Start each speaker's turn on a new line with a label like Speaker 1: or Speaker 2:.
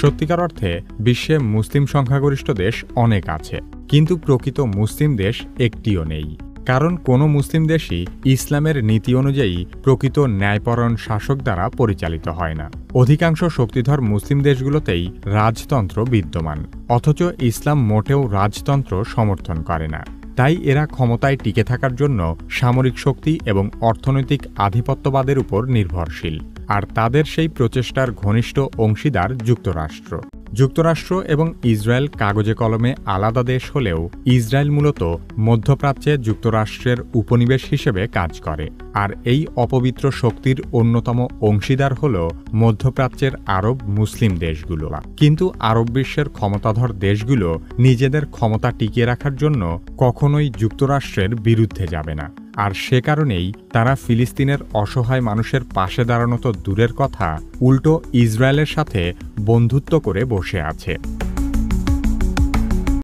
Speaker 1: সত্যিকার অর্থে বিশ্বে মুসলিম সংখ্যাগরিষ্ঠ দেশ অনেক আছে, কিন্তু প্রকৃত মুসলিম দেশ একটিও নেই। কারণ কোনো মুসলিম দেশই ইসলামের নীতি অনুযায়ী প্রকৃত ন্যায়পরায়ণ শাসক দ্বারা পরিচালিত হয় না। অধিকাংশ শক্তিধর মুসলিম দেশগুলোতেই রাজতন্ত্র বিদ্যমান, অথচ ইসলাম মোটেও রাজতন্ত্র সমর্থন করে না। তাই এরা ক্ষমতায় টিকে থাকার জন্য সামরিক শক্তি এবং অর্থনৈতিক আধিপত্যবাদের উপর নির্ভরশীল, আর তাদের সেই প্রচেষ্টার ঘনিষ্ঠ অংশীদার যুক্তরাষ্ট্র। যুক্তরাষ্ট্র এবং ইসরায়েল কাগজে কলমে আলাদা দেশ হলেও ইসরায়েল মূলত মধ্যপ্রাচ্যে যুক্তরাষ্ট্রের উপনিবেশ হিসেবে কাজ করে, আর এই অপবিত্র শক্তির অন্যতম অংশীদার হল মধ্যপ্রাচ্যের আরব মুসলিম দেশগুলো। কিন্তু আরব বিশ্বের ক্ষমতাধর দেশগুলো নিজেদের ক্ষমতা টিকিয়ে রাখার জন্য কখনোই যুক্তরাষ্ট্রের বিরুদ্ধে যাবে না, আর সে কারণেই তারা ফিলিস্তিনের অসহায় মানুষের পাশে দাঁড়ানো তো দূরের কথা, উল্টো ইসরায়েলের সাথে বন্ধুত্ব করে বসে আছে।